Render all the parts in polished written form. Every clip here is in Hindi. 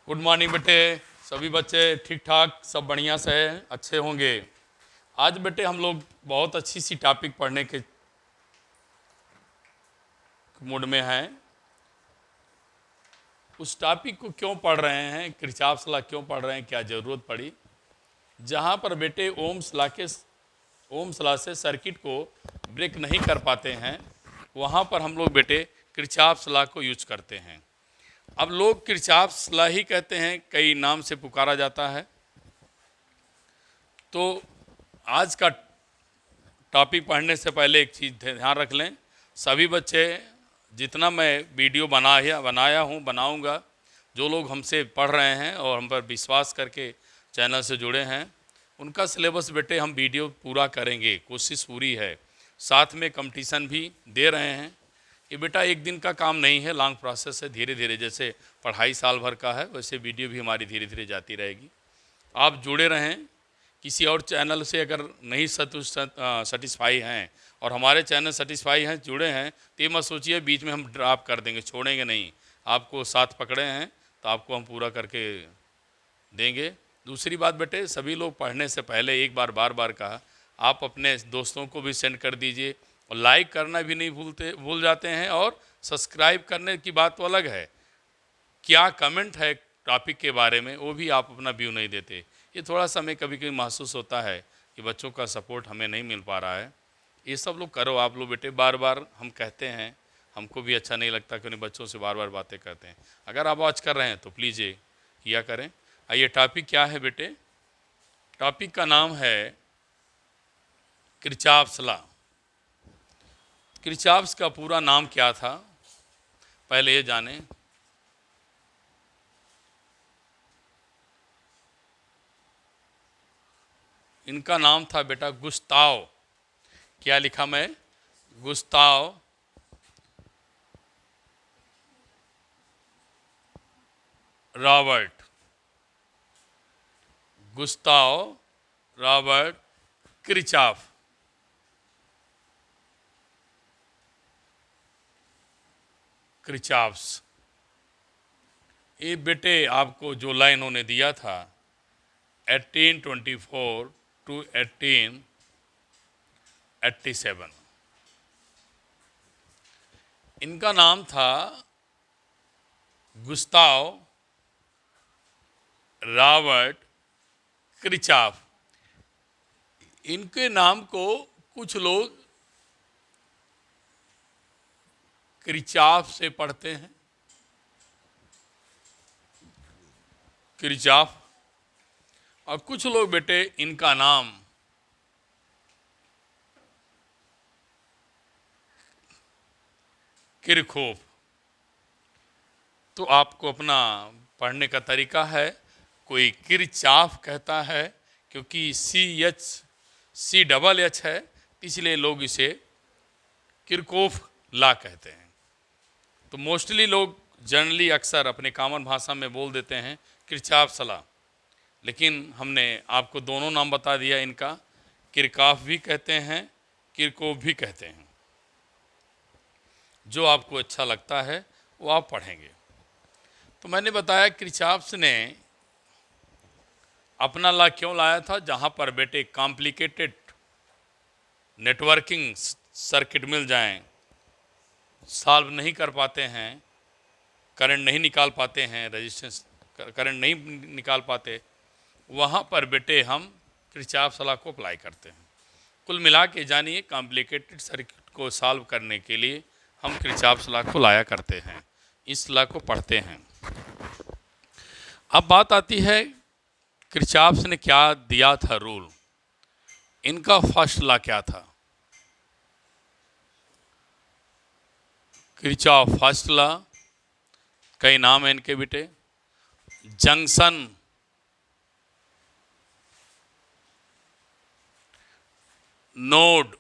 गुड मॉर्निंग बेटे। सभी बच्चे ठीक ठाक सब बढ़िया से अच्छे होंगे। आज बेटे हम लोग बहुत अच्छी सी टॉपिक पढ़ने के मूड में हैं। उस टॉपिक को क्यों पढ़ रहे हैं, किरचॉफ सलाह क्यों पढ़ रहे हैं, क्या ज़रूरत पड़ी। जहाँ पर बेटे ओम सलाह से सर्किट को ब्रेक नहीं कर पाते हैं, वहाँ पर हम लोग बेटे किरचॉफ सलाह को यूज करते हैं। अब लोग किरचॉफ सलाह ही कहते हैं, कई नाम से पुकारा जाता है। तो आज का टॉपिक पढ़ने से पहले एक चीज़ ध्यान रख लें, सभी बच्चे जितना मैं वीडियो बनाया हूँ बनाऊँगा, जो लोग हमसे पढ़ रहे हैं और हम पर विश्वास करके चैनल से जुड़े हैं, उनका सिलेबस बेटे हम वीडियो पूरा करेंगे, कोशिश पूरी है। साथ में कंपटीशन भी दे रहे हैं। ये बेटा एक दिन का काम नहीं है, लॉन्ग प्रोसेस है। धीरे धीरे जैसे पढ़ाई साल भर का है, वैसे वीडियो भी हमारी धीरे धीरे जाती रहेगी। आप जुड़े रहें। किसी और चैनल से अगर नहीं सेटिस्फाई हैं और हमारे चैनल सेटिस्फाई हैं, जुड़े हैं, तो ये मत सोचिए बीच में हम ड्रॉप कर देंगे, छोड़ेंगे नहीं। आपको साथ पकड़े हैं तो आपको हम पूरा करके देंगे। दूसरी बात बेटे, सभी लोग पढ़ने से पहले एक बार बार बार कहा, आप अपने दोस्तों को भी सेंड कर दीजिए और लाइक करना भी नहीं भूल जाते हैं। और सब्सक्राइब करने की बात तो अलग है, क्या कमेंट है टॉपिक के बारे में वो भी आप अपना व्यू नहीं देते। ये थोड़ा सा हमें कभी कभी महसूस होता है कि बच्चों का सपोर्ट हमें नहीं मिल पा रहा है। ये सब लोग करो आप लोग बेटे, बार बार हम कहते हैं, हमको भी अच्छा नहीं लगता कि उन्हें बच्चों से बार बार बातें करते हैं। अगर आप आज कर रहे हैं तो प्लीज़ ये किया करें। आइए, टॉपिक क्या है बेटे? टॉपिक का नाम है किरचॉफ सलाह। किरचॉफ का पूरा नाम क्या था, पहले ये जानें। इनका नाम था बेटा गुस्ताव। क्या लिखा मैं? Gustav Robert. Gustav Robert Kirchhoff. Kirchhoff's. ये बेटे आपको जो लाइन उन्होंने दिया था 1824 to 1887, इनका नाम था गुस्ताव रॉबर्ट किरचॉफ। इनके नाम को कुछ लोग किरचॉफ से पढ़ते हैं, किरचॉफ, और कुछ लोग बेटे इनका नाम किरखोफ। तो आपको अपना पढ़ने का तरीका है, कोई किरचॉफ कहता है क्योंकि CH है, इसलिए लोग इसे किरकोफ ला कहते हैं। तो मोस्टली लोग जनरली अक्सर अपने कॉमन भाषा में बोल देते हैं किरचॉफ सलाह, लेकिन हमने आपको दोनों नाम बता दिया इनका। किरकॉफ भी कहते हैं, किरकोफ भी कहते हैं। जो आपको अच्छा लगता है वो आप पढ़ेंगे। तो मैंने बताया किरचॉफ ने अपना लॉ क्यों लाया था, जहाँ पर बेटे कॉम्प्लिकेटेड नेटवर्किंग सर्किट मिल जाएं, सॉल्व नहीं कर पाते हैं, करंट नहीं निकाल पाते हैं, रेजिस्टेंस करंट नहीं निकाल पाते, वहाँ पर बेटे हम किरचॉफ सलाह को अप्लाई करते हैं। कुल मिला के जानिए, कॉम्प्लिकेटेड सर्किट को सॉल्व करने के लिए हम किरचॉफ सलाह को लाया करते हैं, इस सलाह को पढ़ते हैं। अब बात आती है किरचॉफ ने क्या दिया था रूल। इनका फर्स्ट लॉ क्या था? किरचॉफ फर्स्ट लॉ, कई नाम है इनके बेटे। जंक्शन, नोड,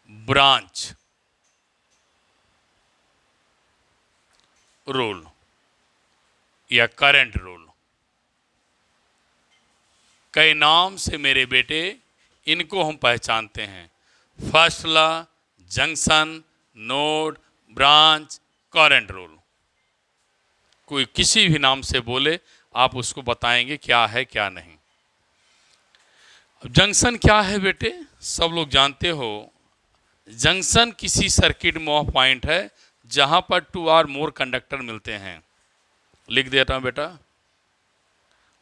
ब्रांच रूल या करंट रूल, कई नाम से मेरे बेटे इनको हम पहचानते हैं। First law, junction, node, branch, current rule. कोई किसी भी नाम से बोले, आप उसको बताएंगे क्या है क्या नहीं। अब जंक्शन क्या है बेटे, सब लोग जानते हो, जंक्शन किसी सर्किट में वह पॉइंट है जहां पर 2 और मोर कंडक्टर मिलते हैं। लिख देता हूं बेटा,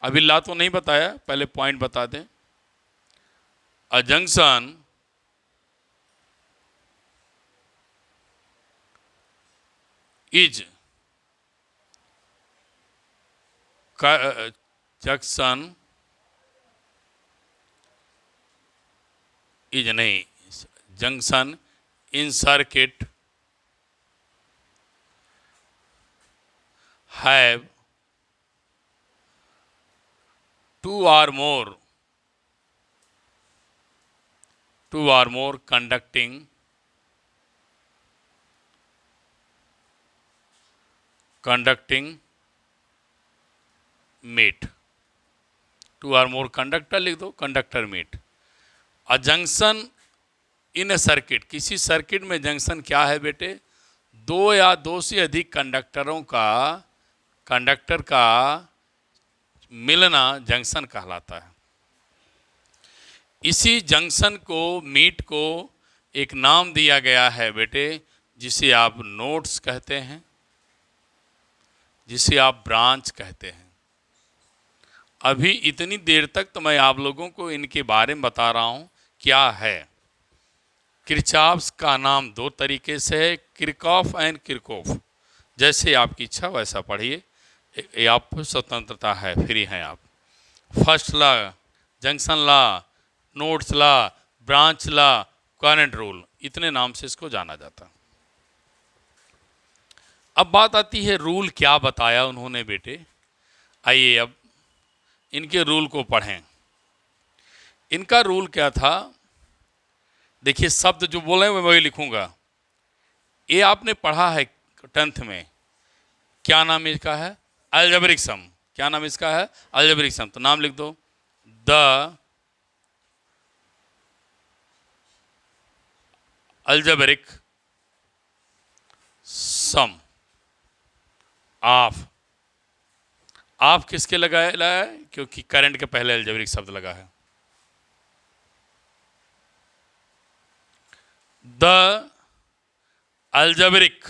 अभी ला तो नहीं बताया, पहले पॉइंट बता दें। A junction is junction is नहीं, junction in circuit have 2 or more conducting meet। 2 or more conductor लिख दो, conductor meet. A junction in a circuit, किसी सर्किट में जंक्शन क्या है बेटे, 2 या 2 से अधिक कंडक्टर का मिलना जंक्शन कहलाता है। इसी जंक्शन को, मीट को एक नाम दिया गया है बेटे, जिसे आप नोड्स कहते हैं, जिसे आप ब्रांच कहते हैं। अभी इतनी देर तक तो मैं आप लोगों को इनके बारे में बता रहा हूं क्या है। किरचॉफ्स का नाम 2 तरीके से है, किरकॉफ एंड किरकोफ। जैसे आपकी इच्छा वैसा पढ़िए, ये आप स्वतंत्रता है, फ्री हैं आप। First law, junction law, nodes law, branch law, current rule, इतने नाम से इसको जाना जाता है। अब बात आती है रूल क्या बताया उन्होंने बेटे। आइए अब इनके रूल को पढ़ें। इनका रूल क्या था, देखिए शब्द जो बोले मैं वही लिखूंगा। ये आपने पढ़ा है 10th में, क्या नाम इसका है, अलजेब्रिक सम। क्या नाम इसका है, अलजेब्रिक सम। तो नाम लिख दो, द अलजेब्रिक सम ऑफ। आप किसके लगाया है, क्योंकि करंट के पहले अलजेब्रिक शब्द लगा है। द अलजेब्रिक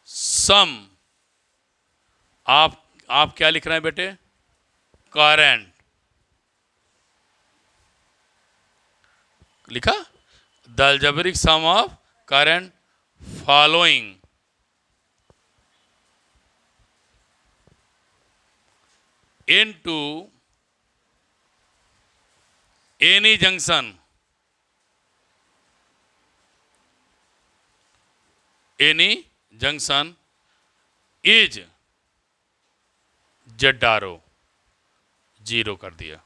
सम, आप क्या लिख रहे हैं बेटे, करंट लिखा, the algebraic sum of current following into any junction is ZRO, zero कर दिया।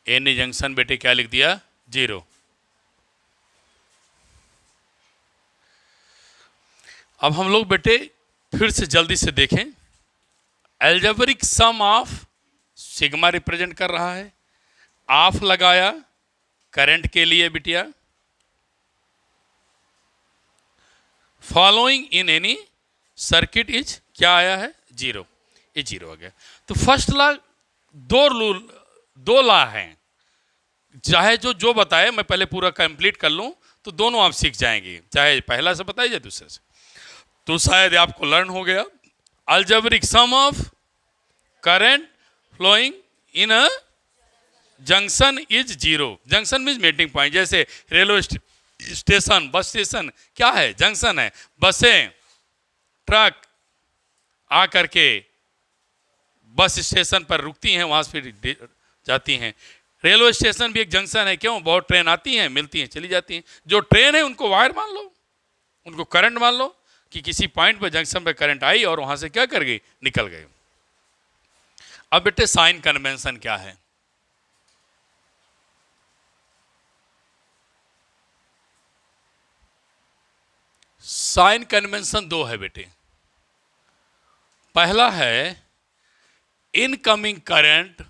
एनी जंक्शन बेटे क्या लिख दिया, जीरो। अब हम लोग बेटे फिर से जल्दी से देखें, algebraic sum of, sigma represent कर रहा है, ऑफ लगाया करंट के लिए बिटिया, following in any circuit is क्या आया है, जीरो। ये जीरो आ गया। तो फर्स्ट लॉ, दो लॉ हैं, चाहे जो बताए मैं पहले पूरा कंप्लीट कर लूं तो दोनों आप सीख जाएंगे, चाहे पहला से बताइए या दूसरे से, तो शायद आपको लर्न हो गया। Algebraic sum of current flowing in a junction is zero. Junction means meeting point. जैसे रेलवे स्टेशन, बस स्टेशन क्या है, जंक्शन है। बसें, ट्रक आ करके बस स्टेशन पर रुकती हैं, वहां से फिर जाती हैं। रेलवे स्टेशन भी एक जंक्शन है, क्यों, बहुत ट्रेन आती हैं, मिलती हैं, चली जाती हैं। जो ट्रेन है उनको वायर मान लो, उनको करंट मान लो, कि किसी पॉइंट पर जंक्शन पर करंट आई और वहां से क्या कर गई, निकल गई। अब बेटे साइन कन्वेंशन क्या है, साइन कन्वेंशन 2 है बेटे। पहला है इनकमिंग करंट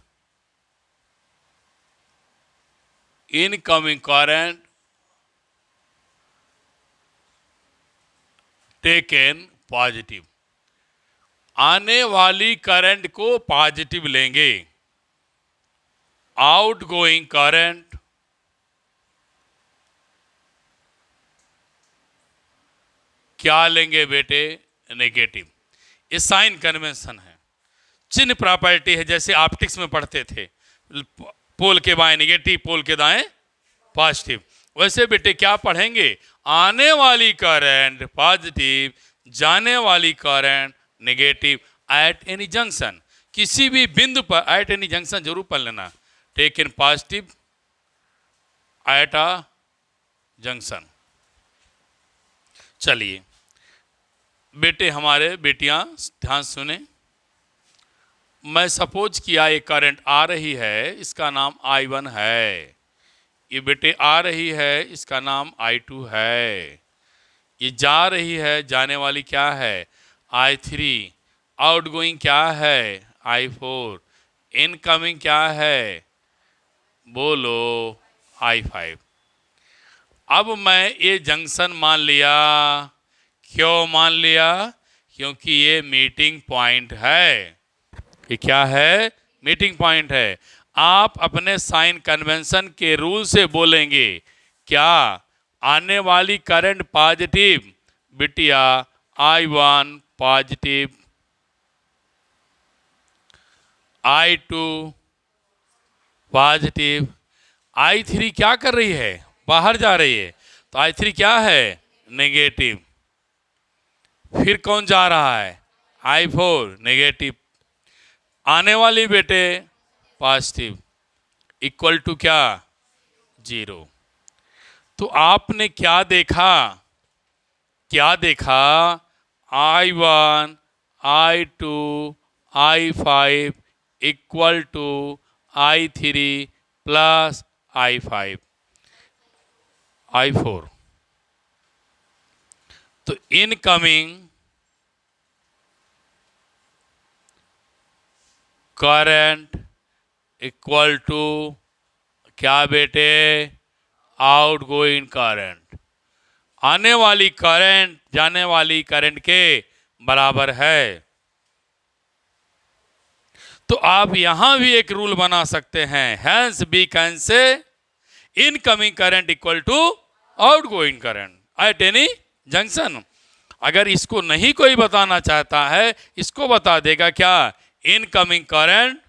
टेकन पॉजिटिव, आने वाली करंट को पॉजिटिव लेंगे। आउट गोइंग करंट क्या लेंगे बेटे? नेगेटिव। ये साइन कन्वेंशन है, चिन्ह प्रॉपर्टी है, जैसे ऑप्टिक्स में पढ़ते थे, पोल के बाएं नेगेटिव, पोल के दाएं पॉजिटिव। वैसे बेटे क्या पढ़ेंगे? आने वाली करंट पॉजिटिव, जाने वाली current negative eight any junction, किसी भी बिंदु पर एट एनी जंक्शन जरूर पढ़ लेना। Take in positive at a junction. चलिए बेटे हमारे बेटियां ध्यान सुने, मैं सपोज किया ये करंट आ रही है, इसका नाम I1 है। ये बेटे आ रही है, इसका नाम I2 है। ये जा रही है, जाने वाली क्या है? I3। आउटगोइंग क्या है? I4। इनकमिंग क्या है? बोलो I5। अब मैं ये जंक्शन मान लिया। क्यों मान लिया? क्योंकि ये मीटिंग पॉइंट है। ये क्या है? मीटिंग पॉइंट है। आप अपने साइन कन्वेंशन के रूल से बोलेंगे क्या? आने वाली करंट पॉजिटिव, बिटिया I1 positive, I2 positive, I3 क्या कर रही है? बाहर जा रही है, तो I3 क्या है? नेगेटिव। फिर कौन जा रहा है? I4 negative. आने वाली बेटे पॉजिटिव, इक्वल टू क्या? 0। तो आपने क्या देखा? क्या देखा? I1 I2 I5 equal to I3 plus I5 I4। तो इनकमिंग करंट इक्वल टू क्या बेटे? Outgoing current. आने वाली करंट जाने वाली करंट के बराबर है। तो आप यहां भी एक रूल बना सकते हैं, hence we can say incoming current equal to outgoing current at any junction. अगर इसको नहीं कोई बताना चाहता है, इसको बता देगा क्या? Incoming current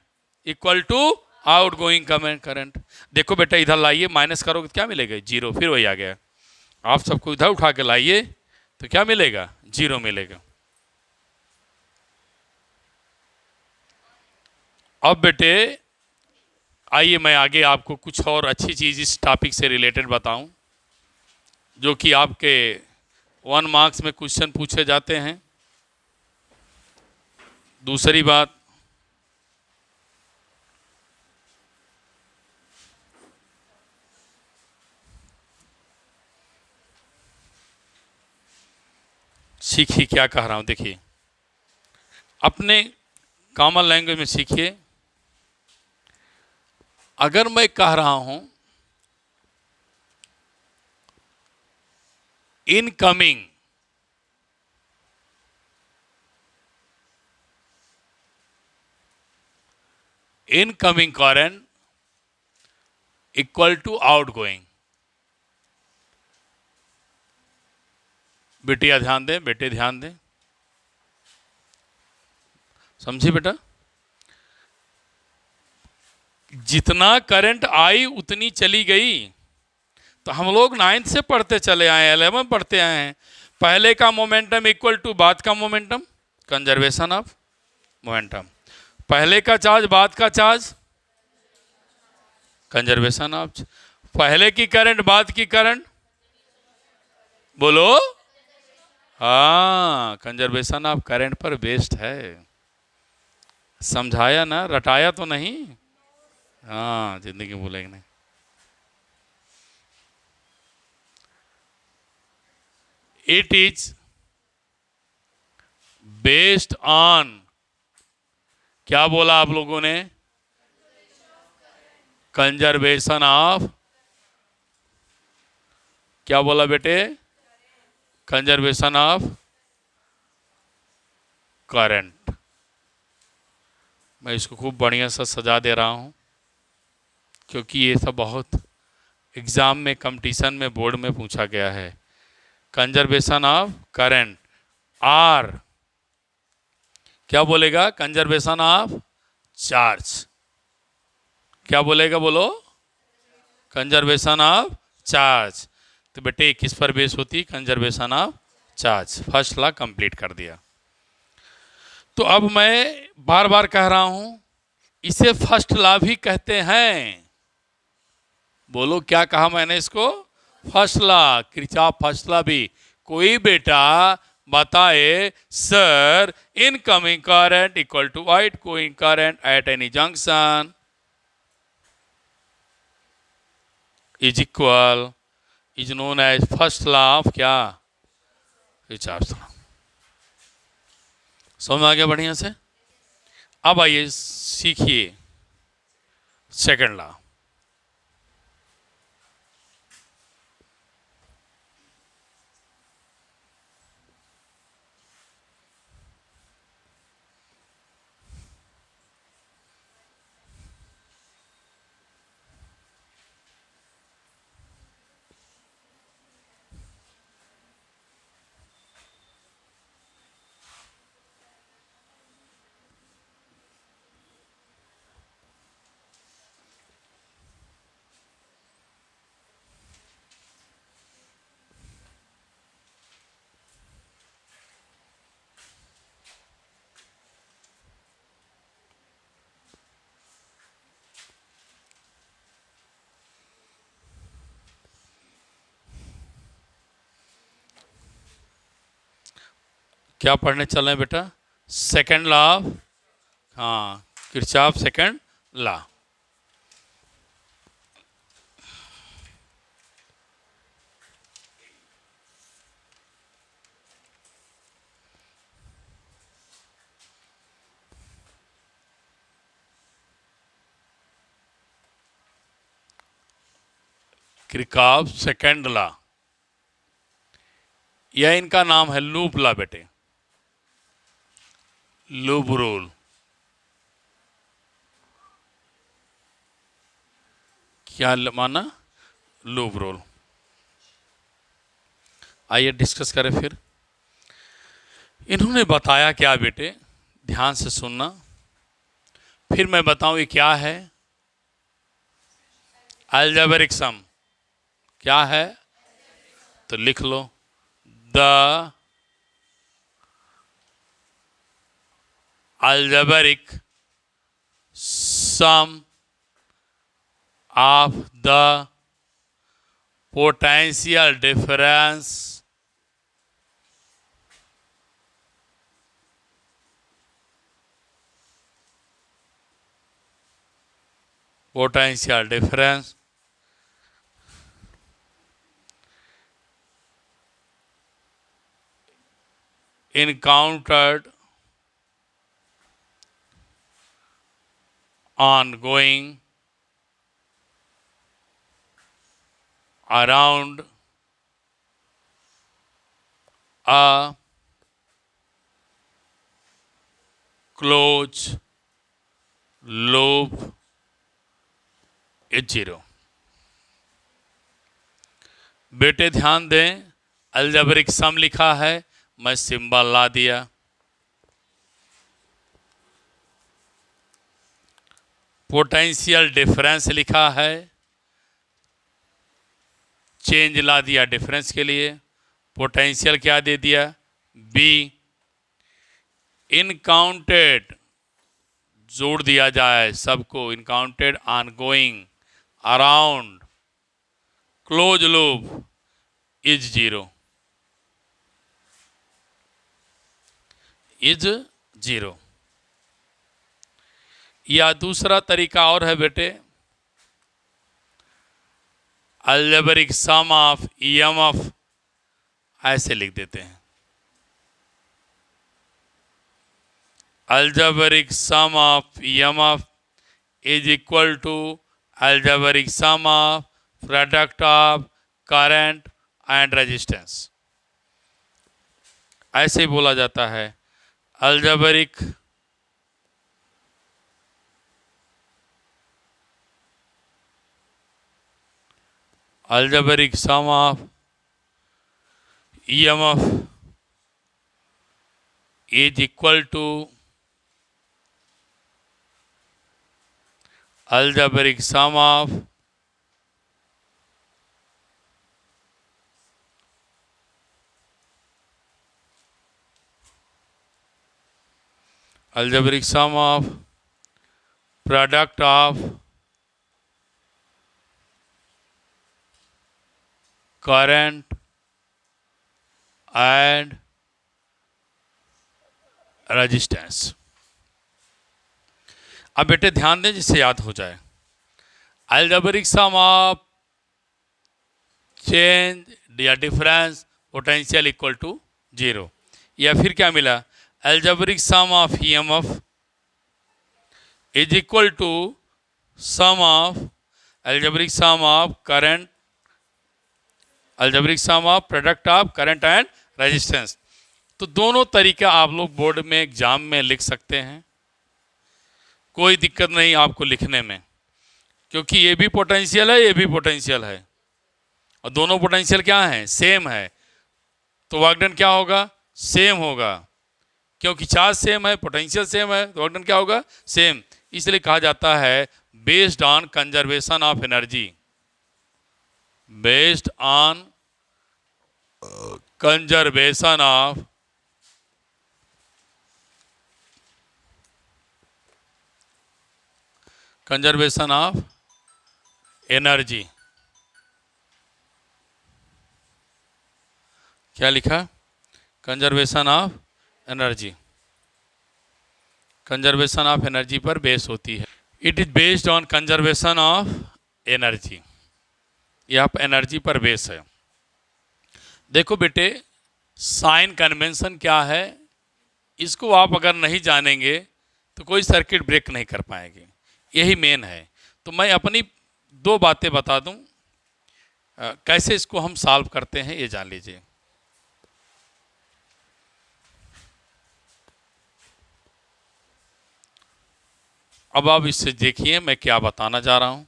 equal to outgoing current. देखो बेटा इधर लाइए, माइनस करोगे तो क्या मिलेगा? 0। फिर वही आ गया। आप सबको इधर उठा के लाइए तो क्या मिलेगा? 0 मिलेगा। अब बेटे आइए मैं आगे आपको कुछ और अच्छी चीज़ इस टॉपिक से रिलेटेड बताऊं, जो कि आपके 1 मार्क्स में क्वेश्चन पूछे जाते हैं। दूसरी बात, सीखिए क्या कह रहा हूं। देखिए अपने कॉमन लैंग्वेज में सीखिए। अगर मैं कह रहा हूं incoming incoming current equal to outgoing, बेटिया ध्यान दें, बेटे ध्यान दें, समझिए बेटा। जितना करंट आई उतनी चली गई। तो हम लोग 9th से पढ़ते चले आए, 11 पढ़ते आए हैं। पहले का मोमेंटम इक्वल टू बाद का मोमेंटम, कंजर्वेशन ऑफ मोमेंटम। पहले का चार्ज बाद का चार्ज, कंजर्वेशन ऑफ। पहले की करंट बाद की करंट, बोलो। हाँ, कंजर्वेशन ऑफ करंट पर बेस्ड है। समझाया ना? रटाया तो नहीं? हाँ, जिंदगी भूलेंगे नहीं। इट इज बेस्ड ऑन, क्या बोला आप लोगों ने? कंजर्वेशन ऑफ, क्या बोला बेटे? Conservation of current. मैं इसको खूब बढ़िया सा सजा दे रहा हूँ क्योंकि ये सब बहुत एग्ज़ाम में, कंपटीशन में, बोर्ड में पूछा गया है। कंजर्वेशन ऑफ करंट, आर क्या बोलेगा? Conservation of charge. क्या बोलेगा? बोलो। Conservation of charge. तो बेटे किस पर बेस होती है? Conservation of charge. First law complete कर दिया। तो अब मैं बार बार कह रहा हूं, इसे फर्स्ट लॉ भी कहते हैं। बोलो क्या कहा मैंने इसको? First law, Kirchhoff first law भी। कोई बेटा बताए sir incoming current equal to outgoing current at any junction is equal, is known as first law of क्या? Kirchhoff law. समझ आ गया बढ़िया से? अब आइए सीखिए सेकंड लॉ। क्या पढ़ने चल रहे हैं बेटा? सेकंड लॉ ऑफ, हाँ, Kirchhoff second law. Kirchhoff second law, यह इनका नाम है लूप लॉ बेटे। Loop rule. क्या माना? Loop rule. आइए डिस्कस करें फिर। इन्होंने बताया क्या बेटे? ध्यान से सुनना, फिर मैं बताऊं ये क्या है। अलजेब्रिक सम क्या है? तो लिख लो, the algebraic sum of the potential difference encountered on going around a closed loop is zero। बेटे ध्यान दें, अलजेब्रिक सम लिखा है, मैं सिंबल ला दिया। पोटेंशियल डिफरेंस लिखा है, चेंज ला दिया डिफरेंस के लिए। पोटेंशियल क्या दे दिया? बी। इनकाउंटेड जोड़ दिया जाए सबको, encountered on going around close loop is zero, is zero. या दूसरा तरीका और है बेटे, अलजेब्रिक सम ऑफ ईएमएफ ऐसे लिख देते हैं। Algebraic sum of EMF is equal to algebraic sum of product of current and resistance, ऐसे ही बोला जाता है। algebraic sum of EMF is equal to algebraic sum of product of current and resistance। अब बेटे ध्यान दें जिससे याद हो जाए। अलजेब्रिक सम ऑफ चेंज या डिफरेंस पोटेंशियल इक्वल टू 0, या फिर क्या मिला, algebraic sum of EMF is equal to sum of algebraic sum of current, algebraic sum of product of current and resistance. तो दोनों तरीका आप लोग बोर्ड में एग्जाम में लिख सकते हैं, कोई दिक्कत नहीं आपको लिखने में, क्योंकि ये भी पोटेंशियल है, ये भी पोटेंशियल है, और दोनों पोटेंशियल क्या हैं, सेम है, तो वर्क डन क्या होगा, सेम होगा, क्योंकि चार्ज सेम है, पोटेंशियल सेम है, तो वर्क डन क्या होगा, सेम। इसलिए कहा जाता है based on conservation of energy, based on conservation of energy. क्या लिखा, conservation of energy, conservation of energy पर बेस होती है। It is based on conservation of energy, यह एनर्जी पर बेस है। देखो बेटे, साइन कन्वेंशन क्या है, इसको आप अगर नहीं जानेंगे तो कोई सर्किट ब्रेक नहीं कर पाएंगे, यही मेन है। तो मैं अपनी दो बातें बता दूं, कैसे इसको हम सॉल्व करते हैं ये जान लीजिए। अब आप इससे देखिए मैं क्या बताना जा रहा हूं।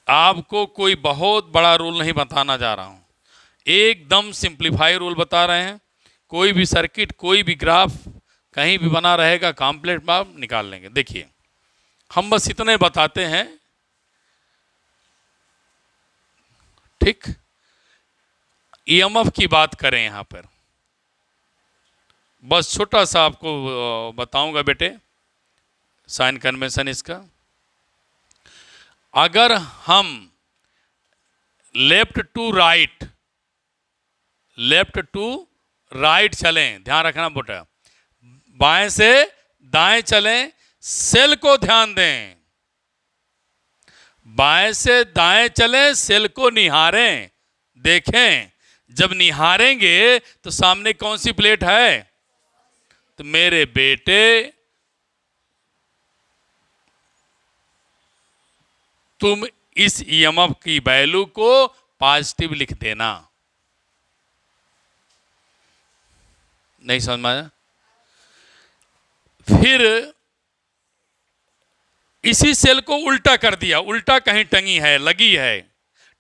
आपको कोई बहुत बड़ा रूल नहीं बताना जा रहा हूं, एकदम सिंप्लीफाई रूल बता रहे हैं। कोई भी सर्किट, कोई भी ग्राफ कहीं भी बना रहेगा, कॉम्प्लेक्स आप निकाल लेंगे। देखिए, हम बस इतने बताते हैं, ठीक। ईएमएफ की बात करें यहां पर, बस छोटा सा आपको बताऊंगा बेटे साइन कन्वेंशन इसका। अगर हम लेफ्ट टू राइट चलें, ध्यान रखना बेटा, बाएं से दाएं चलें, सेल को ध्यान दें, बाएं से दाएं चलें, सेल को निहारें, देखें। जब निहारेंगे तो सामने कौन सी प्लेट है, तो मेरे बेटे तुम इस ईएमएफ की वैल्यू को पॉजिटिव लिख देना। नहीं समझ में आया? फिर इसी सेल को उल्टा कर दिया, उल्टा कहीं टंगी है, लगी है,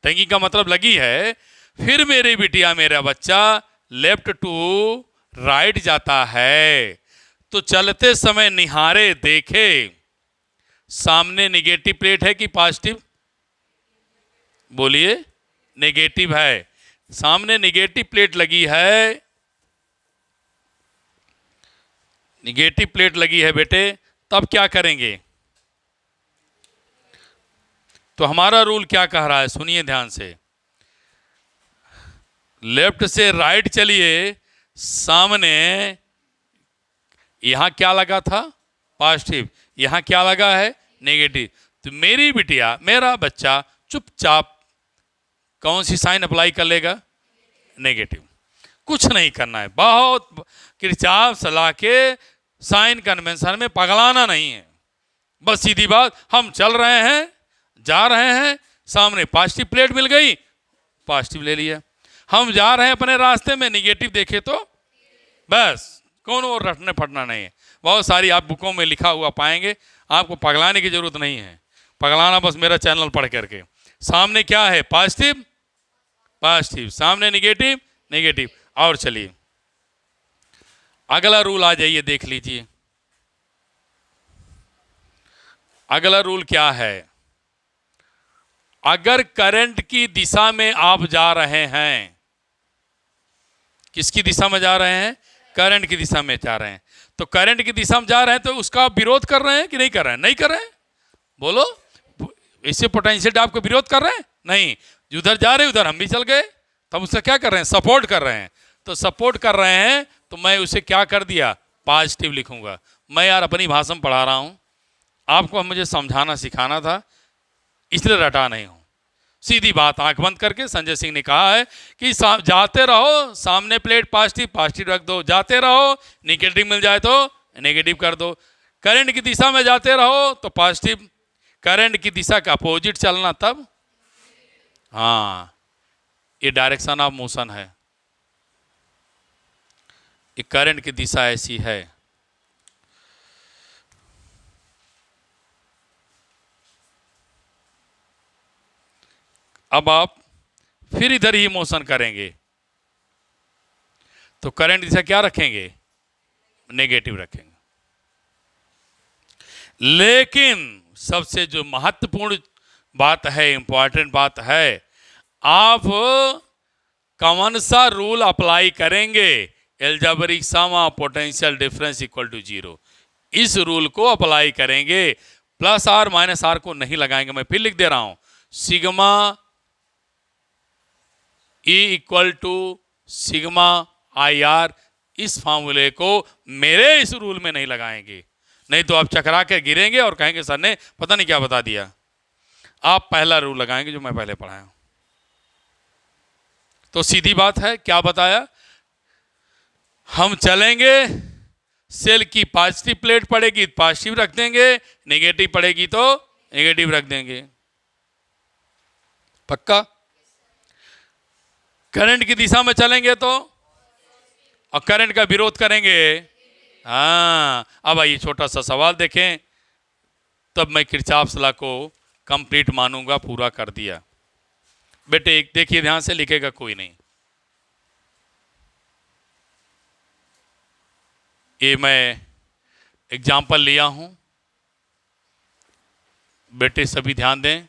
टंगी का मतलब लगी है। फिर मेरी बिटिया, मेरा बच्चा लेफ्ट टू राइट जाता है, तो चलते समय निहारे, देखे सामने नेगेटिव प्लेट है कि पॉजिटिव, बोलिए, नेगेटिव है। सामने नेगेटिव प्लेट लगी है, नेगेटिव प्लेट लगी है बेटे, तब क्या करेंगे? तो हमारा रूल क्या कह रहा है, सुनिए ध्यान से। लेफ्ट से राइट चलिए, सामने यहां क्या लगा था, पॉजिटिव, यहां क्या लगा है, नेगेटिव। तो मेरी बिटिया, मेरा बच्चा चुपचाप कौन सी साइन अप्लाई कर लेगा, नेगेटिव। कुछ नहीं करना है, बहुत किरचॉफ सलाह के साइन कन्वेंशन में पगलाना नहीं है। बस सीधी बात, हम चल रहे हैं, जा रहे हैं, सामने पॉजिटिव प्लेट मिल गई, पॉजिटिव ले लिया। हम जा रहे हैं अपने रास्ते में, नेगेटिव देखे तो बस, कौन और रटने फटना नहीं है। बहुत सारी आप बुकों में लिखा हुआ पाएंगे, आपको पगलाने की जरूरत नहीं है। पगलाना बस मेरा चैनल पढ़ करके। सामने क्या है? पॉजिटिव पॉजिटिव, सामने निगेटिव निगेटिव। और चलिए अगला रूल आ जाइए, देख लीजिए अगला रूल क्या है। अगर करंट की दिशा में आप जा रहे हैं, किसकी दिशा में जा रहे हैं? करंट की दिशा में जा रहे हैं। तो करंट की दिशा में जा रहे हैं तो उसका विरोध कर रहे हैं कि नहीं कर रहे हैं? नहीं कर रहे हैं, बोलो। इससे पोटेंशियल ड्रॉप का विरोध कर रहे हैं? नहीं। उधर जा रहे उधर हम भी चल गए, तब उसका क्या कर रहे हैं? सपोर्ट कर रहे हैं। तो सपोर्ट कर रहे हैं तो मैं उसे क्या कर दिया? पॉजिटिव लिखूंगा। मैं यार अपनी भाषा में पढ़ा रहा हूं, आपको मुझे समझाना सिखाना था, इसलिए रटा नहीं हूं। सीधी बात, आंख बंद करके संजय सिंह ने कहा है कि जाते रहो, सामने प्लेट पॉजिटिव पॉजिटिव रख दो, जाते रहो, निगेटिव मिल जाए तो नेगेटिव कर दो। करंट की दिशा में जाते रहो तो पॉजिटिव, करंट की दिशा का अपोजिट चलना तब। हाँ, ये डायरेक्शन ऑफ मोशन है, ये करंट की दिशा ऐसी है। अब आप फिर इधर ही मोशन करेंगे तो करंट दिशा क्या रखेंगे? नेगेटिव रखेंगे। लेकिन सबसे जो महत्वपूर्ण बात है, इंपॉर्टेंट बात है, आप कौन सा रूल अप्लाई करेंगे? Algebraic sum of potential difference equal to 0। इस रूल को अप्लाई करेंगे। प्लस आर माइनस आर को नहीं लगाएंगे। मैं फिर लिख दे रहा हूं, sigma E equal to sigma I R. इस फॉर्मूले को मेरे इस रूल में नहीं लगाएंगे, नहीं तो आप चकरा के गिरेंगे और कहेंगे सर ने पता नहीं क्या बता दिया। आप पहला रूल लगाएंगे जो मैं पहले पढ़ाया। तो सीधी बात है, क्या बताया? हम चलेंगे, सेल की पॉजिटिव प्लेट पड़ेगी तो पॉजिटिव रख देंगे, नेगेटिव पड़ेगी तो नेगेटिव रख देंगे। पक्का? करंट की दिशा में चलेंगे तो, और करंट का विरोध करेंगे। हाँ, अब आइए छोटा सा सवाल देखें, तब मैं किरचॉफ लॉ को कंप्लीट मानूंगा, पूरा कर दिया। बेटे एक देखिए, ध्यान से लिखेगा कोई नहीं। ये मैं एग्जाम्पल लिया हूं, बेटे सभी ध्यान दें।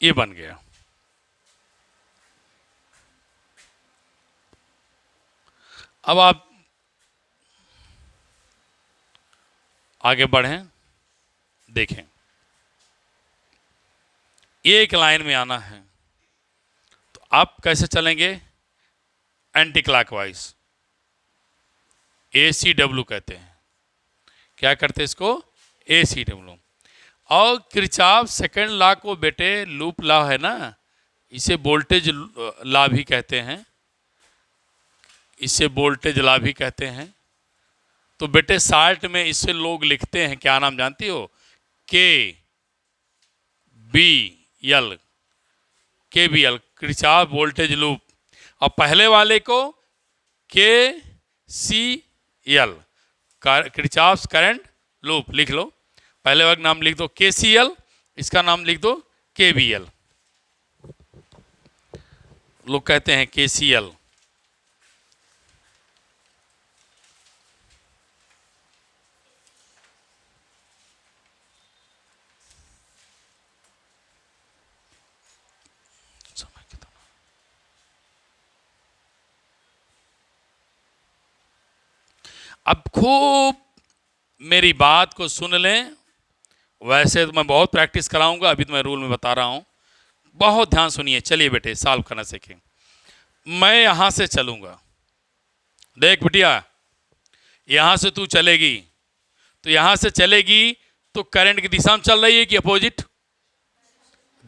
ये बन गया। अब आप आगे बढ़ें, देखें, एक लाइन में आना है तो आप कैसे चलेंगे? एंटी क्लॉकवाइज, ACW कहते हैं। क्या करते हैं इसको? ACW। और किरचॉफ सेकंड लॉ को बेटे लूप लॉ है ना, इसे वोल्टेज लॉ भी कहते हैं, इसे वोल्टेज लॉ भी कहते हैं। तो बेटे शार्ट में इसे लोग लिखते हैं, क्या नाम जानती हो? KBL, Kirchhoff voltage loop. और पहले वाले को KCL, किरचॉफ करंट लूप लिख लो। पहले वाला नाम लिख दो KCL, इसका नाम लिख दो KBL। लोग कहते हैं KCL। अब खूब मेरी बात को सुन लें। वैसे तो मैं बहुत प्रैक्टिस कराऊंगा, अभी तो मैं रूल में बता रहा हूं। बहुत ध्यान सुनिए। चलिए बेटे सॉल्व करना सीखें। मैं यहां से चलूंगा। देख बिटिया, यहां से तू चलेगी तो यहां से चलेगी तो करंट की दिशा में चल रही है कि अपोजिट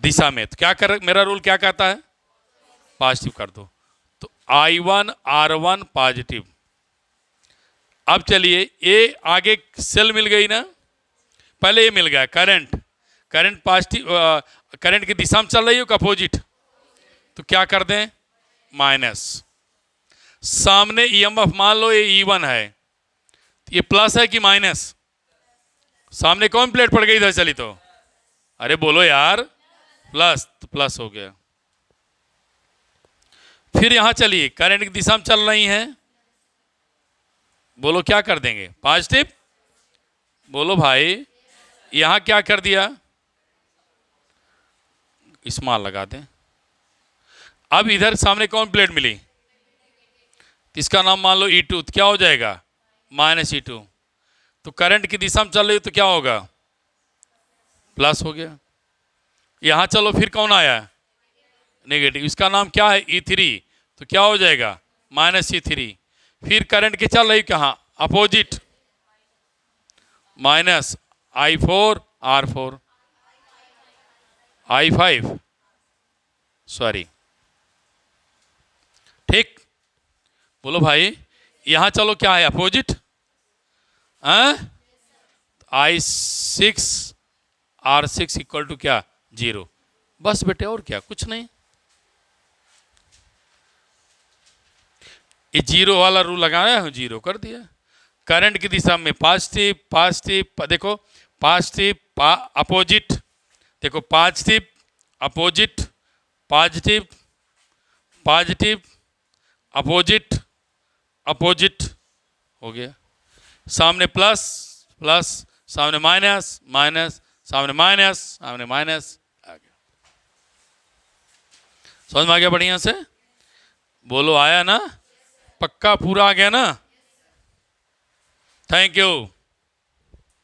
दिशा में? तो क्या कर, मेरा रूल क्या कहता है? पॉजिटिव कर दो। तो I1 R1 पॉजिटिव। अब चलिए ये आगे सेल मिल गई ना, पहले ये मिल गया करंट। करंट पॉजिटिव, करंट की दिशा में चल रही हो कि अपोजिट? तो क्या कर दें? माइनस। सामने EMF मान लो ये E1 है, ये प्लस है कि माइनस? सामने कौन प्लेट पड़ गई इधर चली तो? अरे बोलो यार, प्लस। तो प्लस हो गया। फिर यहां चलिए करंट की दिशा में चल रही हैं, बोलो क्या कर देंगे? पॉजिटिव। बोलो भाई, यहां क्या कर दिया? स्मॉल लगा दें। अब इधर सामने कौन प्लेट मिली? इसका नाम मान लो E2, तो क्या हो जाएगा? Minus E2। तो करंट की दिशा में चल रही तो क्या होगा? प्लस हो गया। यहां चलो फिर कौन आया? नेगेटिव। इसका नाम क्या है? E3। तो क्या हो जाएगा? Minus E3। फिर करंट की चल रही कहां? Opposite. Minus I4 R4 I5, sorry. ठीक। बोलो भाई, यहां चलो क्या है? Opposite. I6 R6 equal to क्या? 0। बस बेटे, और क्या, कुछ नहीं। ये 0 वाला रूल लगाया हूं, 0 कर दिया। करंट की दिशा में पॉजिटिव पॉजिटिव, देखो पॉजिटिव अपोजिट, देखो positive opposite, positive positive opposite opposite हो गया। सामने प्लस प्लस, सामने माइनस माइनस, सामने माइनस सामने माइनस, आ गया। समझ में आ गया बढ़िया से? बोलो आया ना? पक्का पूरा आ गया ना? Thank you.